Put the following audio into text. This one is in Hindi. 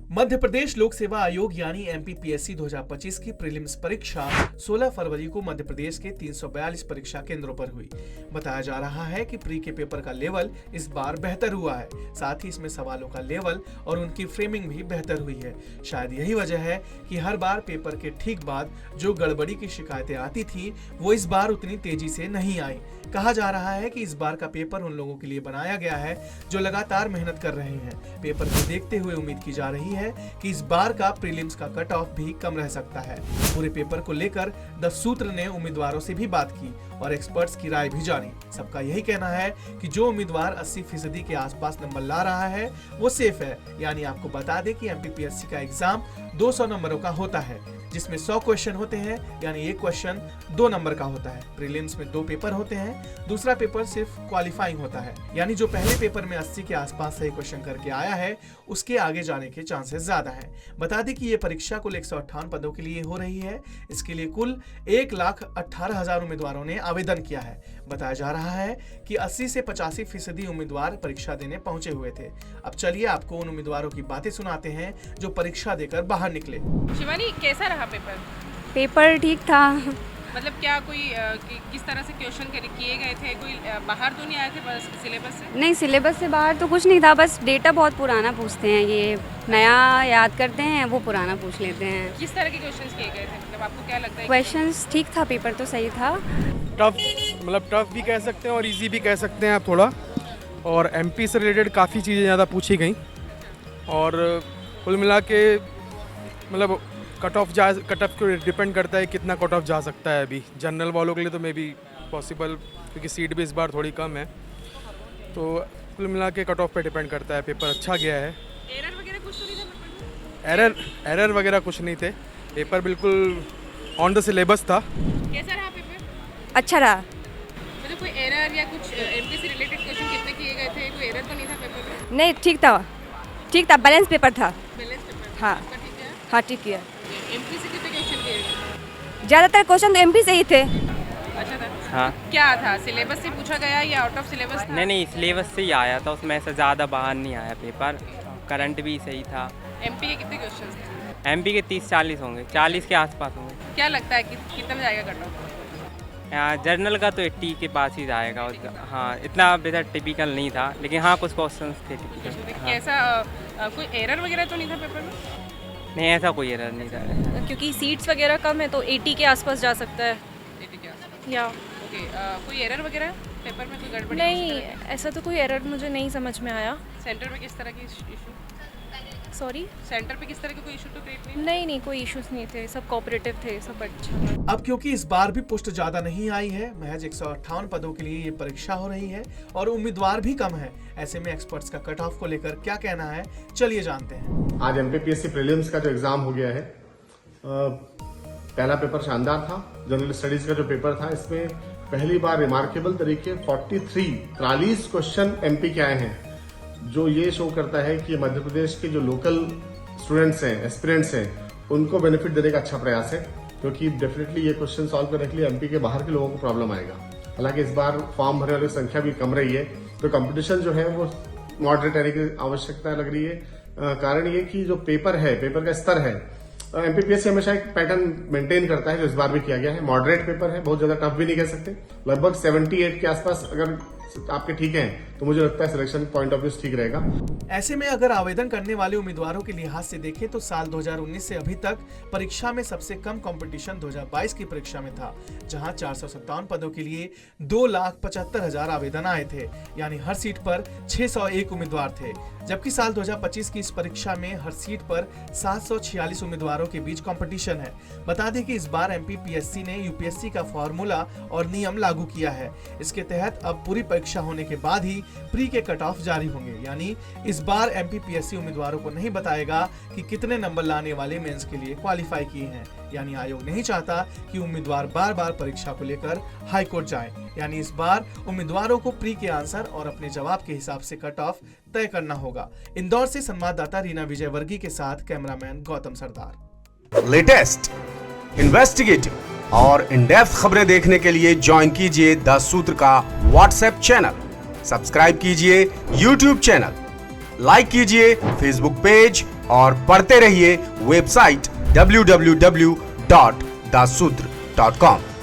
मध्य प्रदेश लोक सेवा आयोग यानी एमपीपीएससी 2025 की प्रीलिम्स परीक्षा 16 फरवरी को मध्य प्रदेश के 342 परीक्षा केंद्रों पर हुई। बताया जा रहा है कि प्री के पेपर का लेवल इस बार बेहतर हुआ है, साथ ही इसमें सवालों का लेवल और उनकी फ्रेमिंग भी बेहतर हुई है। शायद यही वजह है कि हर बार पेपर के ठीक बाद जो गड़बड़ी की शिकायतें आती थी वो इस बार उतनी तेजी से नहीं आई। कहा जा रहा है कि इस बार का पेपर उन लोगों के लिए बनाया गया है जो लगातार मेहनत कर रहे हैं। पेपर को देखते हुए उम्मीद की जा रही है कि इस बार का प्रीलिम्स का कट ऑफ भी कम रह सकता है। पूरे पेपर को लेकर द सूत्र ने उम्मीदवारों से भी बात की और एक्सपर्ट्स की राय भी जानी। सबका यही कहना है कि जो उम्मीदवार 80% के आसपास नंबर ला रहा है वो सेफ है। यानी आपको बता दें कि एमपीपीएससी का एग्जाम 200 नंबरों का होता है, जिसमें 100 क्वेश्चन होते हैं, यानी एक क्वेश्चन 2 नंबर का होता है। प्रीलिम्स में 2 पेपर होते हैं, दूसरा पेपर सिर्फ क्वालिफाइंग होता है, यानी जो पहले पेपर में 80 के आसपास सही क्वेश्चन करके आया है उसके आगे जाने के चांसेस ज्यादा हैं। बता दें कि ये परीक्षा कुल 158 पदों के लिए हो रही है। इसके लिए कुल 1,18,000 उम्मीदवारों ने आवेदन किया है। बताया जा रहा है कि 80 से 85% उम्मीदवार परीक्षा देने पहुंचे हुए थे। अब चलिए आपको उन उम्मीदवारों की बातें सुनाते हैं जो परीक्षा देकर बाहर निकले। शिवानी, कैसा रहा पेपर? पेपर ठीक था। मतलब क्या कोई किस तरह से क्वेश्चन किए गए थे? कोई बाहर तो नहीं आए थे बस सिलेबस से? नहीं, सिलेबस से बाहर तो कुछ नहीं था, बस डेटा बहुत पुराना पूछते हैं। ये नया याद करते हैं, वो पुराना पूछ लेते हैं। किस तरह के क्वेश्चंस किए गए थे? मतलब आपको क्या लगता है? क्वेश्चंस ठीक था, पेपर तो सही था। टफ, मतलब टफ भी कह सकते हैं और इजी भी कह सकते हैं आप थोड़ा। और एमपी से रिलेटेड काफ़ी चीज़ें ज़्यादा पूछी गई और कुल मिला के मतलब कट ऑफ को डिपेंड करता है कितना कट ऑफ जा सकता है। अभी जनरल वालों के लिए तो मे बी पॉसिबल, क्योंकि सीट भी इस बार थोड़ी कम है, तो कुल मिला के कट ऑफ पे डिपेंड करता है। पेपर अच्छा गया है। एरर वगैरह कुछ तो नहीं था? एरर वगैरह कुछ नहीं थे। पेपर बिल्कुल ऑन द सिलेबस था। कैसा रहा पेपर? अच्छा रहा। मतलब कोई एरर या कुछ एमपी से रिलेटेड क्वेश्चन कितने किए गए थे? कोई एरर तो नहीं था पेपर में? नहीं, ठीक था, बैलेंस पेपर था। Balance paper? हाँ। आपका ठीक है? हाँ, ठीक किया। एमपी से कितने क्वेश्चन किए गए? ज़्यादातर क्वेश्चन तो एमपी से ही थे। अच्छा था। हाँ। क्या था, सिलेबस से पूछा गया या आउट ऑफ सिलेबस था? नहीं, सिलेबस से ही आया था, उसमें से ज़्यादा बाहर नहीं आया पेपर। करंट भी सही था। एमपी के कितने क्वेश्चंस थे? एमपी के 30-40 होंगे, 40 के आसपास होंगे। क्या लगता है कि कितना जाएगा कट ऑफ? जर्नल का तो 80 के पास ही जाएगा। और हाँ, इतना बेहतर टिपिकल नहीं था, लेकिन हाँ कुछ क्वेश्चंस थे टिपिकल। हाँ। कैसा कोई एरर वगैरह तो नहीं था पेपर में? नहीं, ऐसा कोई एरर नहीं था। क्योंकि सीट्स वगैरह कम है तो 80 के आसपास जा सकता है। 80 के आसपास? या ओके। कोई एरर वगैरह पेपर में, कोई गड़बड़ी? नहीं, ऐसा तो कोई एरर मुझे नहीं समझ में आया। सेंटर पे किस तरह की इशू? सॉरी, सेंटर पे किस तरह के कोई इशू तो क्रिएट नहीं? नहीं, कोई इश्यूज नहीं थे, सब कोऑपरेटिव थे, सब अच्छा। अब क्योंकि इस बार भी पोस्ट ज्यादा नहीं आई है, महज 158 पदों के लिए ये परीक्षा हो रही है और उम्मीदवार भी कम है, ऐसे में एक्सपर्ट्स का कट ऑफ को लेकर क्या कहना है, चलिए जानते हैं। आज एमपीपीएससी प्रीलिम्स का जो एग्जाम हो गया है, पहला पेपर शानदार था। जनरल स्टडीज का जो पेपर था, इसमें पहली बार रिमार्केबल तरीके 43 क्वेश्चन एमपी के आए हैं, जो ये शो करता है कि मध्य प्रदेश के जो लोकल स्टूडेंट्स हैं, एस्पिरेंट्स हैं, उनको बेनिफिट देने का अच्छा प्रयास है, क्योंकि डेफिनेटली ये क्वेश्चन सॉल्व करने के लिए एमपी के बाहर के लोगों को प्रॉब्लम आएगा। हालांकि इस बार फॉर्म भरने वालों की संख्या भी कम रही है, तो कंपटीशन जो है वो मॉडरेट रहने की आवश्यकता लग रही है। कारण ये कि जो पेपर है, पेपर का स्तर है, एमपीपीएससी हमेशा एक पैटर्न मेंटेन करता है, जो इस बार भी किया गया है। मॉडरेट पेपर है, बहुत ज्यादा टफ भी नहीं कह सकते। लगभग 78 के आसपास अगर आपके ठीक हैं तो मुझे लगता है सिलेक्शन पॉइंट ऑफ व्यू ठीक रहेगा। ऐसे में अगर आवेदन करने वाले उम्मीदवारों के लिहाज से देखें तो साल 2019 से अभी तक परीक्षा में सबसे कम कंपटीशन 2022 की परीक्षा में था, जहां 457 पदों के लिए 2,75,000 आवेदन आए थे, यानी हर सीट पर 601 उम्मीदवार थे। जबकि साल 2025 की इस परीक्षा में हर सीट पर 746 उम्मीदवारों के बीच कंपटीशन है। बता दें कि इस बार एमपीपीएससी ने यूपीएससी का फॉर्मूला और नियम लागू किया है। इसके तहत अब पूरी परीक्षा होने के बाद ही प्री के कट ऑफ जारी होंगे, यानी इस बार एमपीपीएससी उम्मीदवारों को नहीं बताएगा कि कितने नंबर लाने वाले मेंस के लिए क्वालिफाई किए हैं। यानी आयोग नहीं चाहता कि उम्मीदवार बार बार परीक्षा को लेकर हाई कोर्ट जाएं। यानी इस बार उम्मीदवारों को प्री के आंसर और अपने जवाब के हिसाब से कट ऑफ तय करना होगा। इंदौर से संवाददाता रीना विजयवर्गीय के साथ कैमरामैन गौतम सरदार। लेटेस्ट, इन्वेस्टिगेटिव और इन डेप्थ खबरें देखने के लिए ज्वाइन कीजिए द सूत्र का व्हाट्सएप चैनल, सब्सक्राइब कीजिए यूट्यूब चैनल, लाइक कीजिए फेसबुक पेज और पढ़ते रहिए वेबसाइट www.dasudra.com।